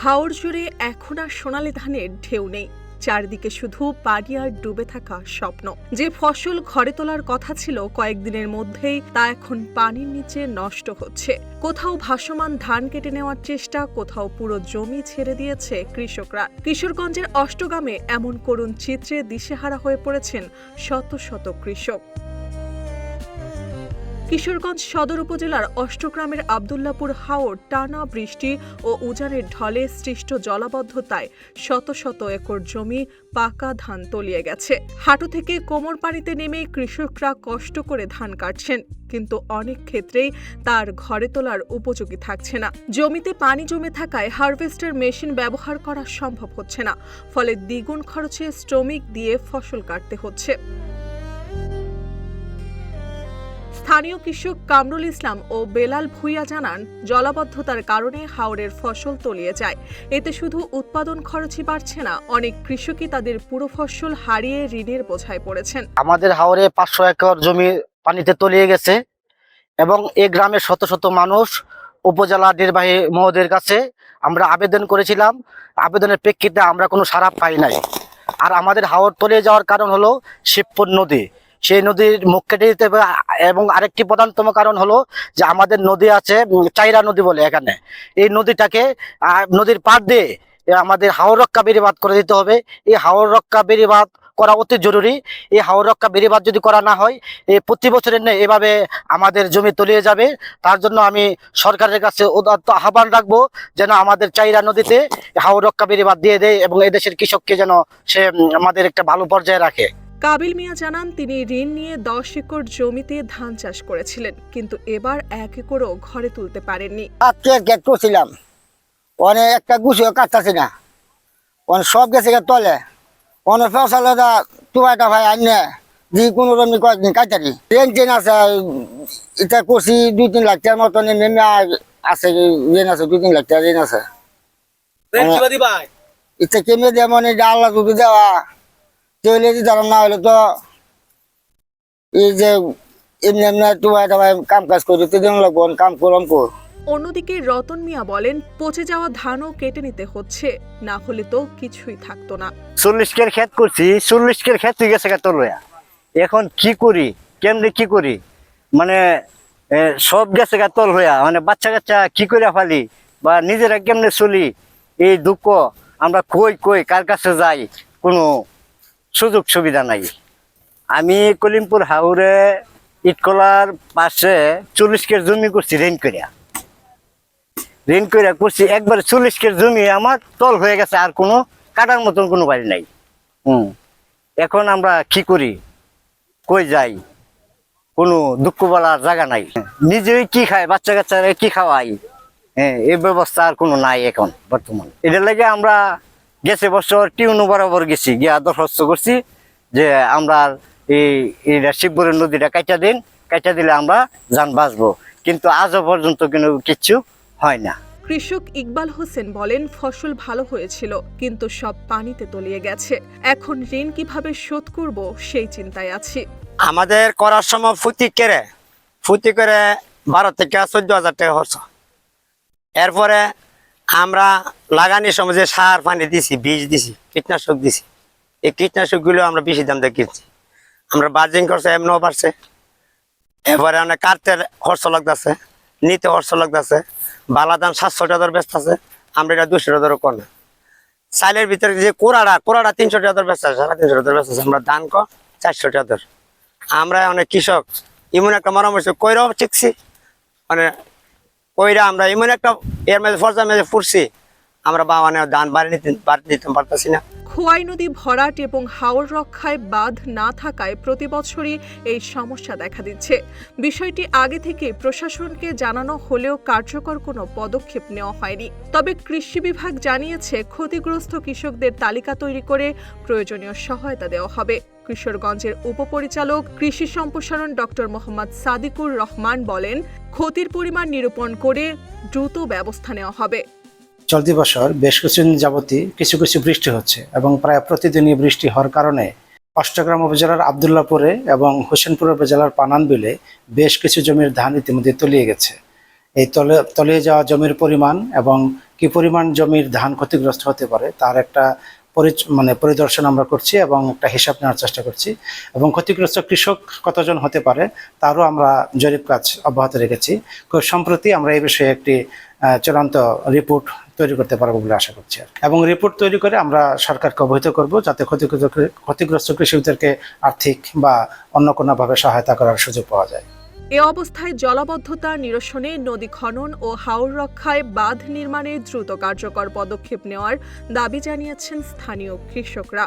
হাওর জুড়ে এখন আর সোনালী ধানের ঢেউ নেই। চারদিকে শুধু পানি আর ডুবে থাকা স্বপ্ন। যে ফসল ঘরে তোলার কথা ছিল কয়েকদিনের মধ্যেই, তা এখন পানির নিচে নষ্ট হচ্ছে। কোথাও ভাসমান ধান কেটে নেওয়ার চেষ্টা, কোথাও পুরো জমি ছেড়ে দিয়েছে কৃষকরা। কিশোরগঞ্জের অষ্টগ্রামে এমন করুণ চিত্রে দিশেহারা হয়ে পড়েছেন শত শত কৃষক। কিশোরগঞ্জ সদর উপজেলার অষ্টগ্রামের আব্দুল্লাপুর হাওর টানা বৃষ্টি ও উজানের ঢলে সৃষ্ট জলাবদ্ধতায় শত শত একর জমি পাকা ধান তলিয়ে গেছে। হাঁটু থেকে কোমর পানিতে নেমে কৃষকরা কষ্ট করে ধান কাটছেন, কিন্তু অনেক ক্ষেত্রেই তার ঘরে তোলার উপযোগী থাকছে না। জমিতে পানি জমে থাকায় হারভেস্টার মেশিন ব্যবহার করা সম্ভব হচ্ছে না, ফলে দ্বিগুণ খরচে শ্রমিক দিয়ে ফসল কাটতে হচ্ছে। স্থানীয় কৃষক কামরুল ইসলাম ও বেলাল ভুইয়া জানান, জলাবদ্ধতার কারণে হাওরের ফসল তলিয়ে যায়। এতে শুধু উৎপাদন খরচই বাড়ছে না, অনেক কৃষকই তাদের পুরো ফসল হারিয়ে ঋণের বোঝায় পড়েছেন। আমাদের হাওরে 500 একর জমি পানিতে তলিয়ে গেছে এবং এই গ্রামের শত শত মানুষ উপজেলা নির্বাহী মহোদয়ের কাছে আমরা আবেদন করেছিলাম। আবেদনের প্রেক্ষিতে আমরা কোনো সাড়া পাই নাই। আর আমাদের হাওর তলিয়ে যাওয়ার কারণ হলো শিবপুর নদী। সেই নদীর মুখ কেটে দিতে হবে এবং আরেকটি প্রধানতম কারণ হলো যে আমাদের নদী আছে চাইরা নদী বলে এখানে, এই নদীটাকে নদীর পাড় দিয়ে আমাদের হাওর রক্ষা বেড়িবাঁধ করে দিতে হবে। এই হাওর রক্ষা বেড়িবাঁধ করা অতি জরুরি। এই হাওর রক্ষা বেড়িবাঁধ যদি করা না হয়, এই প্রতি বছরের নেই এভাবে আমাদের জমি তলিয়ে যাবে। তার জন্য আমি সরকারের কাছে উদাত্ত আহ্বান রাখবো যেন আমাদের চাইরা নদীতে হাওর রক্ষা বেড়িবাঁধ দিয়ে দেয় এবং এদেশের কৃষককে যেন সে আমাদের একটা ভালো পর্যায়ে রাখে। কাবিল মিয়া জানান, তিনি ঋণ নিয়ে 10 একর জমিতে ধান চাষ করেছিলেন, কিন্তু এবার 1 একরও ঘরে তুলতে পারেননি। করছিলাম অনেক একটা গুছিও কাটতেছি না, অনেক সব গেছে তলে, অনেক ফসল টুবাইটা ভাই আনে যে কোনো রকম কয়েকদিন কাটারি ট্রেন ট্রেন আছে। এটা করছি 2-3 লাখ টাকার মতন আছে, ঋণ আছে 2-3 লাখ টাকা ঋণ আছে। এটা কেমনে দেয় মানে আল্লাহ যদি দেওয়া চলে দিতাম, না হলে তো এই যে এমনি এমনি টুবাইটা ভাই কাম কাজ করি তো দিন লাগবো, কাম করলাম কর। অন্যদিকে রতন মিয়া বলেন, পচে যাওয়া ধানও কেটে নিতে হচ্ছে, না হলে তো কিছুই থাকতো না। 40 কের ক্ষেত করছি, 40 কের ক্ষেত হয়ে গেছে তলয়া। এখন কি করি, কেমনে কি করি, মানে সব গেছে তল হইয়া, মানে বাচ্চা কাচ্চা কি করে ফালি বা নিজেরা কেমনে চলি, এই দুঃখ আমরা কই কই কার কাছে যাই, কোনো সুযোগ সুবিধা নাই। আমি কলিমপুর হাওরে ইটকলার পাশে 40 কের জমি করছি ঋণ করিয়া করছি। একবার 40 কের জমি আমার তল হয়ে গেছে, আর কোনো কাটার মতন কোনো বাড়ি নাই। এখন আমরা কি করি, কই যাই, কোনো দুঃখ বলার জায়গা নাই। নিজেই কি খাই, বাচ্চা কাচ্চারা কি খাওয়াই, এই ব্যবস্থা আর কোনো নাই এখন বর্তমান। এটার লাগে আমরা গেছে বছর টিউনু বরাবর গেছি, গিয়া দরখাস্ত করছি যে আমরা এই শিবপুরের নদীটা কাইটা দিলে আমরা যান বাঁচবো, কিন্তু আজও পর্যন্ত কিন্তু কিচ্ছু হয় না। কৃষক ইকবাল হোসেন বলেন, ফসল ভালো হয়েছিল, কিন্তু সব পানিতে তলিয়ে গেছে। এখন ঋণ কিভাবে শোধ করব সেই চিন্তায় আছি। আমাদের করার সময় ফুটি করে 12 থেকে 14,000 টাকা খরচ। এরপরে আমরা লাগানোর সময় যে সার পানি দিছি, বীজ দিছি, কীটনাশক দিছি, এই কীটনাশকগুলো আমরা বেশি দাম দিয়ে কিনছি। আমরা বার্জিং খরচ এমনও বাড়ছে। এরপরে আমরা কাটতে খরচ লাগতেছে, নিতে খরচ লাগতেছে। বালা দাম 700 টাকা ব্যস্ত আছে, আমরা এটা 200 টাকা কর না। চাইলের ভিতরে যে কোড়াটা 300 টাকা ব্যস্ত আছে, 350 টাকা ব্যস্ত আছে। আমরা ধান 400 টাকা। আমরা অনেক কৃষক এমন একটা পরামর্শ কইরাও শিখছি, মানে কইরা আমরা এমন একটা এর মধ্যে ফর্জার মধ্যে পড়ছি, আমরা মানে ধান বাড়ি নিতে পারতেছি না। খোয়াই নদী ভরাট এবং হাওর রক্ষায় বাঁধ না থাকায় প্রতিবছরই এই সমস্যা দেখা দিচ্ছে। বিষয়টি আগে থেকে প্রশাসনকে জানানো হলেও কার্যকর কোনো পদক্ষেপ নেওয়া হয়নি। তবে কৃষি বিভাগ জানিয়েছে, ক্ষতিগ্রস্ত কৃষকদের তালিকা তৈরি করে প্রয়োজনীয় সহায়তা দেওয়া হবে। কিশোরগঞ্জের উপপরিচালক কৃষি সম্প্রসারণ ডক্টর মোহাম্মদ সাদিকুর রহমান বলেন, ক্ষতির পরিমাণ নিরূপণ করে দ্রুত ব্যবস্থা নেওয়া হবে। চলতি বছর বেশ কিছুদিন যাবতই কিছু কিছু বৃষ্টি হচ্ছে এবং প্রায় প্রতিদিনই বৃষ্টি হওয়ার কারণে অষ্টগ্রাম উপজেলার আব্দুল্লাপুরে এবং হোসেনপুর উপজেলার পানানবিলে বেশ কিছু জমির ধান ইতিমধ্যে তলিয়ে গেছে। এই তলিয়ে যাওয়া জমির পরিমাণ এবং কি পরিমাণ জমির ধান ক্ষতিগ্রস্ত হতে পারে তার একটা পরিদর্শন আমরা করছি এবং একটা হিসাব নেওয়ার চেষ্টা করছি, এবং ক্ষতিগ্রস্ত কৃষক কতজন হতে পারে তারও আমরা জরিপ কাজ অব্যাহত রেখেছি। খুব সম্প্রতি আমরা এই বিষয়ে একটি চূড়ান্ত রিপোর্ট তৈরি করতে পারবো বলে আশা করছি, এবং রিপোর্ট তৈরি করে আমরা সরকারকে অবহিত করব যাতে ক্ষতিগ্রস্ত কৃষকদেরকে আর্থিক বা অন্য কোনোভাবে সহায়তা করার সুযোগ পাওয়া যায়। এ অবস্থায় জলাবদ্ধতা নিরসনে, নদী খনন ও হাওর রক্ষায় বাঁধ নির্মাণে দ্রুত কার্যকর পদক্ষেপ নেওয়ার দাবি জানিয়েছেন স্থানীয় কৃষকরা।